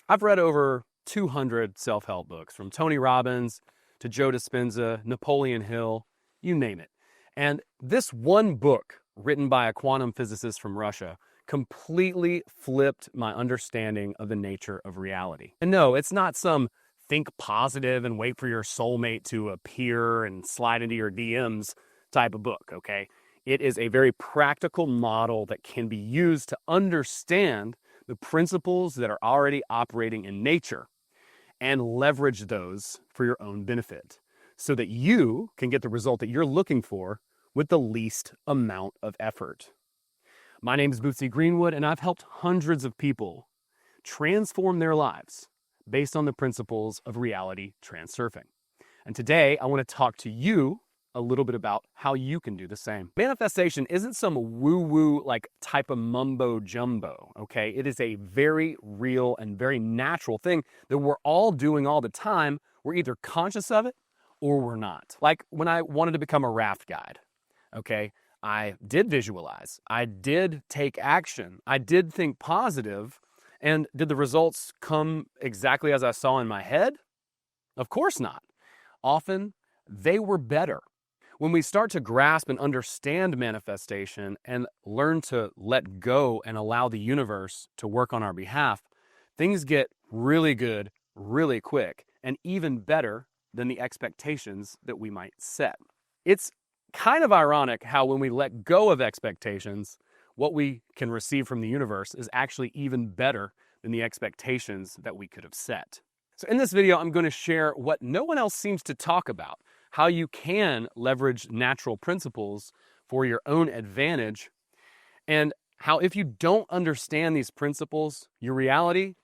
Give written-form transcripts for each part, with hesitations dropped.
I've read over 200 self-help books, from Tony Robbins to Joe Dispenza, Napoleon Hill, you name it. And this one book, written by a quantum physicist from Russia, completely flipped my understanding of the nature of reality. And no, it's not some think positive and wait for your soulmate to appear and slide into your DMs type of book, okay? It is a very practical model that can be used to understand the principles that are already operating in nature and leverage those for your own benefit so that you can get the result that you're looking for with the least amount of effort. My name is Bootsy Greenwood, and I've helped hundreds of people transform their lives based on the principles of reality transurfing. And today, I want to talk to you a little bit about how you can do the same. Manifestation isn't some woo-woo like type of mumbo jumbo, okay? It is a very real and very natural thing that we're all doing all the time. We're either conscious of it or we're not. Like when I wanted to become a raft guide, okay? I did visualize, I did take action, I did think positive, and did the results come exactly as I saw in my head? Of course not. Often, they were better. When we start to grasp and understand manifestation and learn to let go and allow the universe to work on our behalf, things get really good, really quick, and even better than the expectations that we might set. It's kind of ironic how when we let go of expectations, what we can receive from the universe is actually even better than the expectations that we could have set. So in this video, I'm going to share what no one else seems to talk about, how you can leverage natural principles for your own advantage, and how if you don't understand these principles, your reality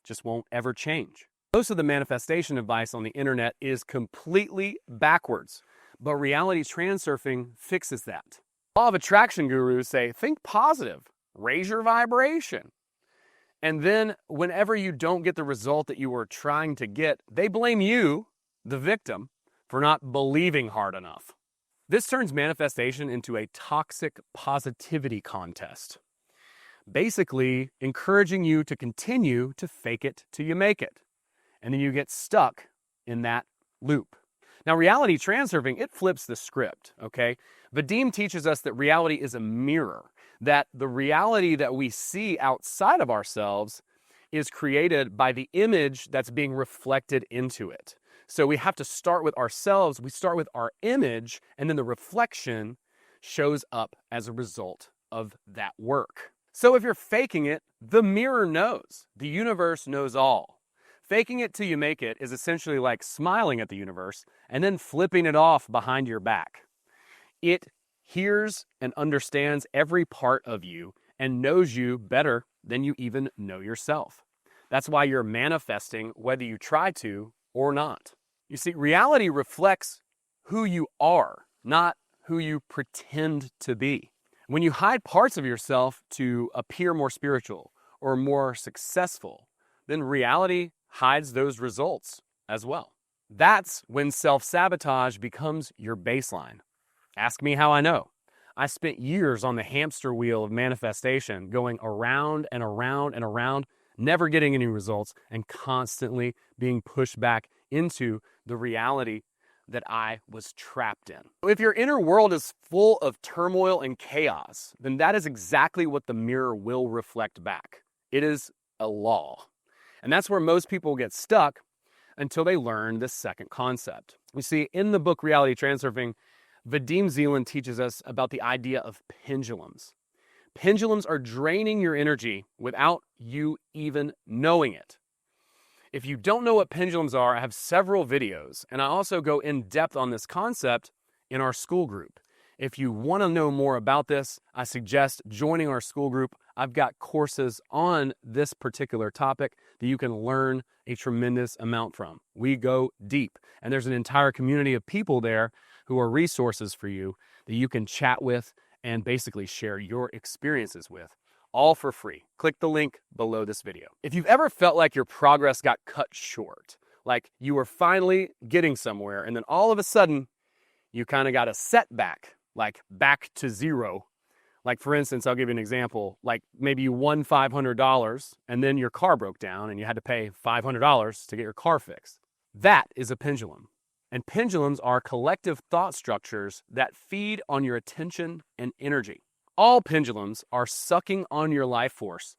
just won't ever change. Most of the manifestation advice on the internet is completely backwards, but reality transurfing fixes that. Law of attraction gurus say, think positive, raise your vibration. And then whenever you don't get the result that you were trying to get, they blame you, the victim, for not believing hard enough. This turns manifestation into a toxic positivity contest, basically encouraging you to continue to fake it till you make it. And then you get stuck in that loop. Now, reality transurfing, it flips the script, okay? Vadim teaches us that reality is a mirror, that the reality that we see outside of ourselves is created by the image that's being reflected into it. So we have to start with ourselves, we start with our image, and then the reflection shows up as a result of that work. So if you're faking it, the mirror knows. The universe knows all. Faking it till you make it is essentially like smiling at the universe and then flipping it off behind your back. It hears and understands every part of you and knows you better than you even know yourself. That's why you're manifesting whether you try to or not. You see, reality reflects who you are, not who you pretend to be. When you hide parts of yourself to appear more spiritual or more successful, then reality hides those results as well. That's when self-sabotage becomes your baseline. Ask me how I know. I spent years on the hamster wheel of manifestation, going around and around and around, never getting any results, and constantly being pushed back into the reality that I was trapped in. If your inner world is full of turmoil and chaos, then that is exactly what the mirror will reflect back. It is a law. And that's where most people get stuck until they learn this second concept. We see in the book Reality Transurfing, Vadim Zeland teaches us about the idea of pendulums. Pendulums are draining your energy without you even knowing it. If you don't know what pendulums are, I have several videos, and I also go in depth on this concept in our school group. If you want to know more about this, I suggest joining our school group. I've got courses on this particular topic that you can learn a tremendous amount from. We go deep, and there's an entire community of people there who are resources for you that you can chat with and basically share your experiences with, all for free. Click the link below this video. If you've ever felt like your progress got cut short, like you were finally getting somewhere, and then all of a sudden, you kind of got a setback, like back to zero, Like, for instance, I'll give you an example. Like, maybe you won $500 and then your car broke down and you had to pay $500 to get your car fixed. That is a pendulum. And pendulums are collective thought structures that feed on your attention and energy. All pendulums are sucking on your life force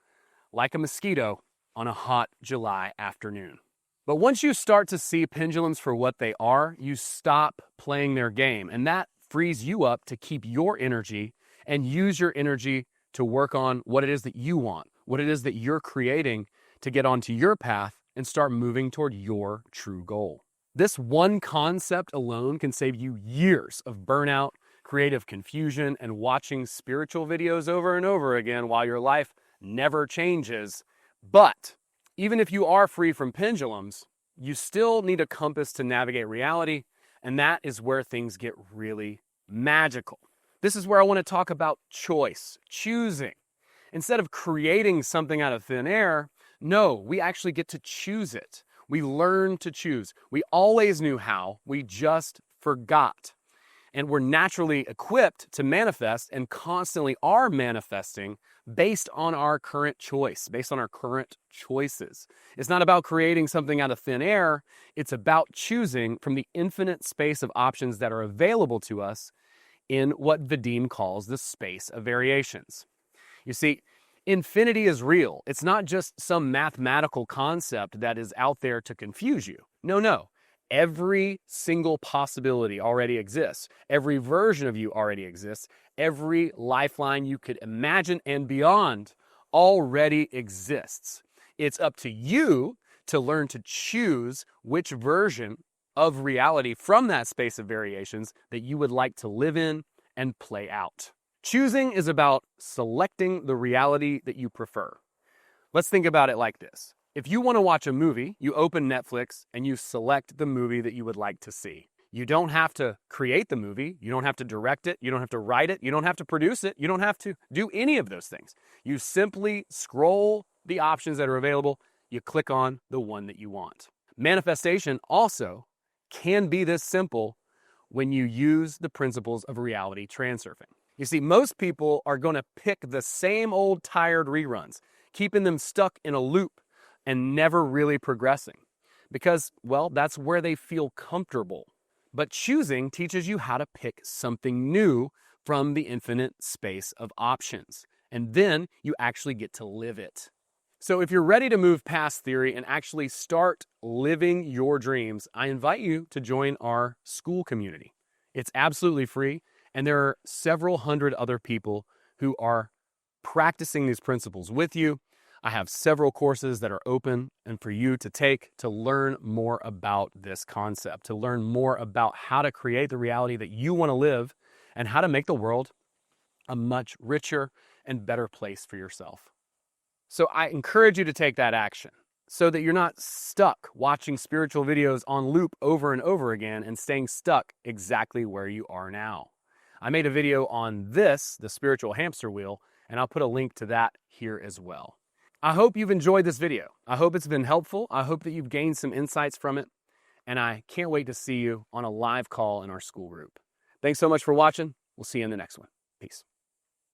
like a mosquito on a hot July afternoon. But once you start to see pendulums for what they are, you stop playing their game. And that frees you up to keep your energy and use your energy to work on what it is that you want, what it is that you're creating to get onto your path and start moving toward your true goal. This one concept alone can save you years of burnout, creative confusion, and watching spiritual videos over and over again while your life never changes. But even if you are free from pendulums, you still need a compass to navigate reality, and that is where things get really magical. This is where I want to talk about choice, choosing. Instead of creating something out of thin air, no, we actually get to choose it. We learn to choose. We always knew how, we just forgot. And we're naturally equipped to manifest and constantly are manifesting based on our current choice, based on our current choices. It's not about creating something out of thin air. It's about choosing from the infinite space of options that are available to us in what Vadim calls the space of variations. You see, infinity is real. It's not just some mathematical concept that is out there to confuse you. No. Every single possibility already exists. Every version of you already exists. Every lifeline you could imagine and beyond already exists. It's up to you to learn to choose which version of reality from that space of variations that you would like to live in and play out. Choosing is about selecting the reality that you prefer. Let's think about it like this. If you want to watch a movie, you open Netflix and you select the movie that you would like to see. You don't have to create the movie. You don't have to direct it. You don't have to write it. You don't have to produce it. You don't have to do any of those things. You simply scroll the options that are available. You click on the one that you want. Manifestation also can be this simple when you use the principles of reality transurfing. You see, most people are going to pick the same old tired reruns, keeping them stuck in a loop and never really progressing because, well, that's where they feel comfortable. But choosing teaches you how to pick something new from the infinite space of options. And then you actually get to live it. So if you're ready to move past theory and actually start living your dreams, I invite you to join our school community. It's absolutely free, and there are several hundred other people who are practicing these principles with you. I have several courses that are open and for you to take to learn more about this concept, to learn more about how to create the reality that you want to live and how to make the world a much richer and better place for yourself. So I encourage you to take that action so that you're not stuck watching spiritual videos on loop over and over again and staying stuck exactly where you are now. I made a video on this, the spiritual hamster wheel, and I'll put a link to that here as well. I hope you've enjoyed this video. I hope it's been helpful. I hope that you've gained some insights from it. And I can't wait to see you on a live call in our school group. Thanks so much for watching. We'll see you in the next one. Peace.